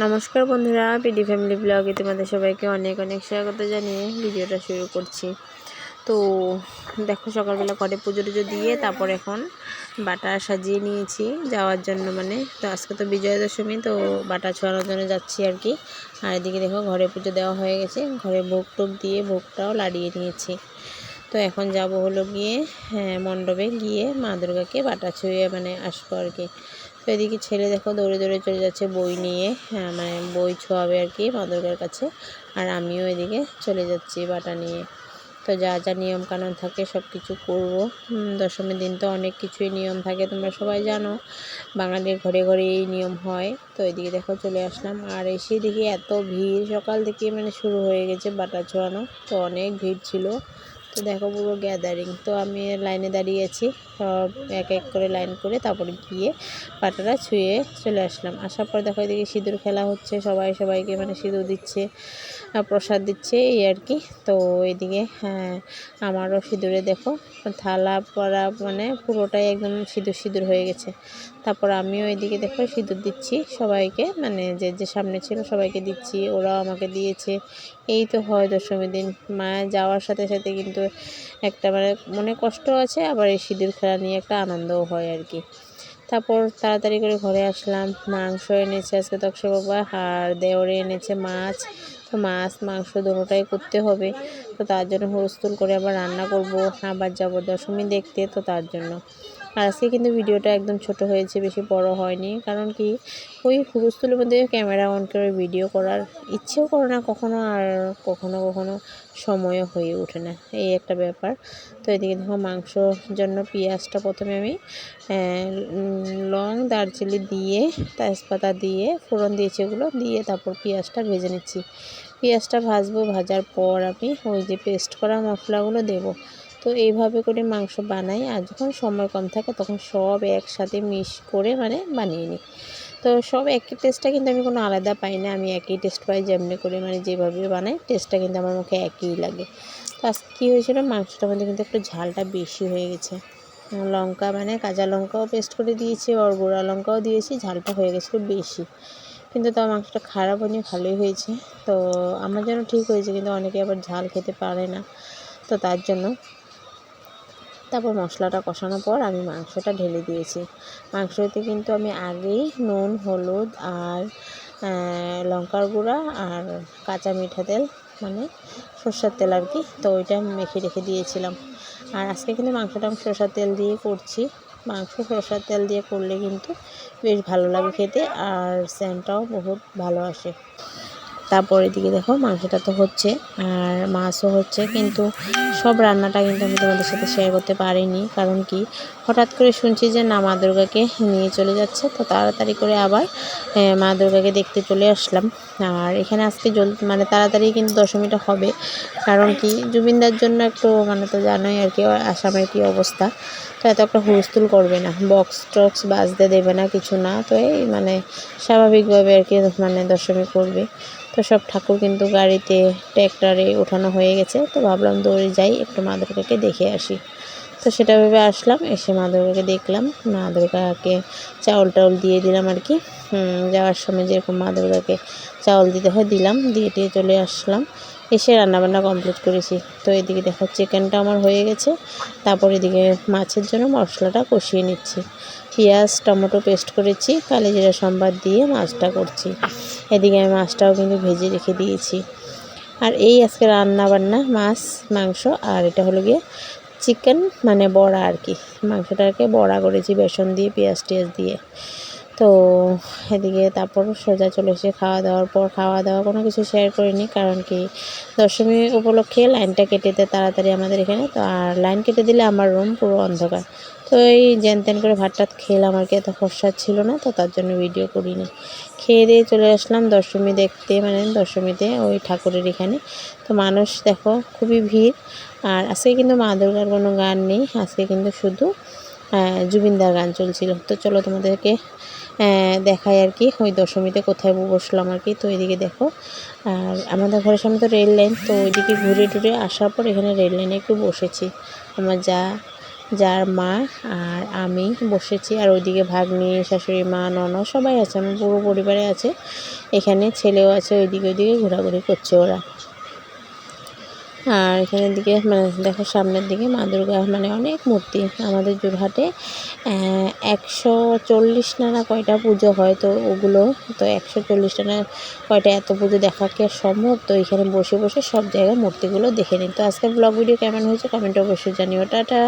নমস্কার বন্ধুরা, PD family ব্লগে তোমাদের সবাইকে অনেক অনেক স্বাগত জানিয়ে ভিডিওটা শুরু করছি। তো দেখো, সকালবেলা ঘরে পুজো টুজো দিয়ে তারপর এখন বাটা সাজিয়ে নিয়েছি যাওয়ার জন্য। তো আজকে তো বিজয়া দশমী, তো বাটা ছোঁয়ানোর জন্য যাচ্ছি আর কি। আর এদিকে দেখো, ঘরে পুজো দেওয়া হয়ে গেছে, ঘরে ভোগ টোগ দিয়ে ভোগটাও লাগিয়ে নিয়েছি। তো এখন যাব হলো গিয়ে মণ্ডপে গিয়ে মা দুর্গাকে বাটা ছুঁয়ে আসবো আর কি। তো এদিকে ছেলে দেখো দৌড়ে দৌড়ে চলে যাচ্ছে বই নিয়ে, বই ছোঁয়াবে আর কি মা দুর্গার কাছে। আর আমিও এদিকে চলে যাচ্ছি বাটা নিয়ে। তো যা যা নিয়ম কানুন থাকে সব কিছু করবো। দশমীর দিন তো অনেক কিছুই নিয়ম থাকে, তোমরা সবাই জানো, বাঙালির ঘরে ঘরে এই নিয়ম হয়। তো এদিকে দেখো চলে আসলাম, আর এসে দেখি এত ভিড়, সকাল থেকে শুরু হয়ে গেছে বাটা ছোঁয়ানো, তো অনেক ভিড় ছিল। তো দেখো পুরো গ্যাদারিং, তো আমি লাইনে দাঁড়িয়ে আছি, সব এক এক করে লাইন করে তারপরে গিয়ে বাটাটা ছুঁয়ে চলে আসলাম। আসার পর দেখো এদিকে সিঁদুর খেলা হচ্ছে, সবাই সবাইকে সিঁদুর দিচ্ছে, প্রসাদ দিচ্ছে এই আর কি। তো এদিকে আমারও সিঁদুরে দেখো থালা পরা পুরোটাই একদম সিঁদুর সিঁদুর হয়ে গেছে। তারপর আমিও এদিকে দেখো সিঁদুর দিচ্ছি সবাইকে, যে যে সামনে ছিল সবাইকে দিচ্ছি, ওরাও আমাকে দিয়েছে। এই তো হয় দশমীর দিন, মা যাওয়ার সাথে সাথে কিন্তু একটা মনে কষ্ট আছে, আবার এই সিঁদুর খেলা নিয়ে একটা আনন্দও হয় আর কি। তারপর তাড়াতাড়ি করে ঘরে আসলাম, মাংস এনেছে আজকে তক্ষ বাবা, আর দেওরে এনেছে মাছ। তো মাছ মাংস দুটোটাই করতে হবে, তো তার জন্য হুলস্থুল করে আবার রান্না করব, আবার যাব দশমী দেখতে, তো তার জন্য। আর আজকে কিন্তু ভিডিওটা একদম ছোট হয়েছে, বেশি বড় হয়নি, কারণ কি ওই হুলস্থুলের মধ্যে ক্যামেরা অন করে ভিডিও করার ইচ্ছেও করে না কখনো, আর কখনো কখনো সময়ও হয়ে ওঠে না, এই একটা ব্যাপার। তো এদিকে দেখো মাংসর জন্য পেঁয়াজটা প্রথমে আমি লং দারচিনি দিয়ে তেজপাতা দিয়ে ফোড়ন দিয়েছি, ওগুলো দিয়ে তারপর পেঁয়াজটা ভেজে নিচ্ছি। পেঁয়াজটা ভাজবো, ভাজার পর আমি ওই যে পেস্ট করা মশলাগুলো দেব। তো এইভাবে করে মাংস বানাই, আর যখন সময় কম থাকে তখন সব একসাথে মিক্স করে বানিয়ে নিই। তো সব একই টেস্টটা কিন্তু আমি কোনো আলাদা পাই না, আমি একই টেস্ট পাই যেমনি করে যেভাবে বানাই, টেস্টটা কিন্তু আমার মুখে একই লাগে। তো আজকে কী হয়েছিল, মাংসটার মধ্যে কিন্তু একটু ঝালটা বেশি হয়ে গেছে। লঙ্কা কাঁচা লঙ্কাও পেস্ট করে দিয়েছি, আর গুঁড়া লঙ্কাও দিয়েছি, ঝালটা হয়ে গেছিলো বেশি। কিন্তু তাও মাংসটা খারাপ হয়নি, ভালোই হয়েছে। তো আমার জন্য ঠিক হয়েছে, কিন্তু অনেকে আবার ঝাল খেতে পারে না, তো তার জন্য। তারপর মশলাটা কষানোর পর আমি মাংসটা ঢেলে দিয়েছি। মাংসতে কিন্তু আমি আগেই নুন, হলুদ আর লঙ্কার গুঁড়া আর কাঁচা মিঠা তেল, সর্ষের তেল আর কি, তো ওইটা মেখে রেখে দিয়েছিলাম। আর আজকে কিন্তু মাংসটা আমি সর্ষের তেল দিয়ে করছি। মাংস সর্ষের তেল দিয়ে করলে কিন্তু বেশ ভালো লাগে খেতে, আর সেন্টটাও বহুত ভালো আসে। তারপর এদিকে দেখো মাংসটা তো হচ্ছে আর মাছও হচ্ছে, কিন্তু সব রান্নাটা কিন্তু আমি তোমাদের সাথে শেয়ার করতে পারিনি, কারণ কি হঠাৎ করে শুনছি যে না মা দুর্গাকে নিয়ে চলে যাচ্ছে, তো তাড়াতাড়ি করে আবার মা দুর্গাকে দেখতে চলে আসলাম। আর এখানে আজকে তাড়াতাড়ি কিন্তু দশমীটা হবে, কারণ কি জুবিনদার জন্য একটু তো জানোই আর কি আসামের কি অবস্থা, তো এত একটা হুলস্থুল করবে না, বক্স টক্স বাজতে দেবে না, কিছু না, তো এই স্বাভাবিকভাবে আর কি দশমী করবে। তো সব ঠাকুর কিন্তু গাড়িতে ট্র্যাক্টরে ওঠানো হয়ে গেছে, তো ভাবলাম দৌড়ে যাই একটু মা দুর্গাকে দেখে আসি। তো সেটা ভেবে আসলাম, এসে মা দুর্গাকে দেখলাম, মা দুর্গাকে চাউল টাউল দিয়ে দিলাম আর কি। যাওয়ার সময় যেরকম মা দুর্গাকে চাউল দিতে হয় দিলাম, দিয়ে দিয়ে চলে আসলাম। এসে রান্নাবান্না কমপ্লিট করেছি। তো এদিকে দেখো চিকেনটা আমার হয়ে গেছে, তারপর এদিকে মাছের জন্য মশলাটা কষিয়ে নিচ্ছি। পেঁয়াজ টমেটো পেস্ট করেছি, কালো জিরা সম্বাদ দিয়ে মাছটা করছি। এদিকে আমি মাছটাও কিন্তু ভেজে রেখে দিয়েছি। আর এই আজকে রান্না বান্না মাছ মাংস, আর এটা হলো গিয়ে চিকেন বড়া আর কি, মাংসটাকে বড়া করেছি বেসন দিয়ে পেঁয়াজ টিয়াজ দিয়ে। তো এদিকে তারপর সোজা চলে এসে খাওয়া দাওয়া কোনো কিছু শেয়ার করিনি, কারণ কি দশমী উপলক্ষে লাইনটা কেটে দেয় তাড়াতাড়ি আমাদের এখানে, তো আর লাইন কেটে দিলে আমার রুম পুরো অন্ধকার। তো এই যেন তেন করে ভাত টাত খেলাম আর কি, এত ফর্সা ছিল না, তো তার জন্য ভিডিও করিনি। খেয়ে দিয়ে চলে আসলাম দশমী দেখতে, দশমীতে ওই ঠাকুরের এখানে। তো মানুষ দেখো খুবই ভিড়। আর আজকে কিন্তু মা দুর্গার কোনো গান নেই, আজকে কিন্তু শুধু জুবিনদার গান চলছিল। তো চলো তোমাদেরকে দেখাই আর কি ওই দশমীতে কোথায় বসলাম আর কি। তো এদিকে দেখো, আর আমাদের ঘরের সামনে তো রেল লাইন, তো ওইদিকে ঘুরে টুরে আসার পর এখানে রেল লাইনে একটু বসেছি। আমার যা যার মা আর আমি বসেছি, আর ওইদিকে ভাগ্নি, শাশুড়ি মা, ননদ সবাই আছে, আমার পুরো পরিবারে আছে। এখানে ছেলেও আছে, ওইদিকে ঘোরাঘুরি করছে ওরা। আর এখানের দিকে মানে দেখো সামনের দিকে মা দুর্গা মানে অনেক মূর্তি। আমাদের যোরহাটে 140টা না কয়টা পুজো হয়, তো ওগুলো তো 140টা না কয়টা এত পুজো দেখা কি আর সম্ভব? তো এখানে বসে বসে সব জায়গায় মূর্তিগুলো দেখে নিই। তো আজকের ব্লগ ভিডিও কেমন হয়েছে কমেন্টে অবশ্যই জানিও। টাটা।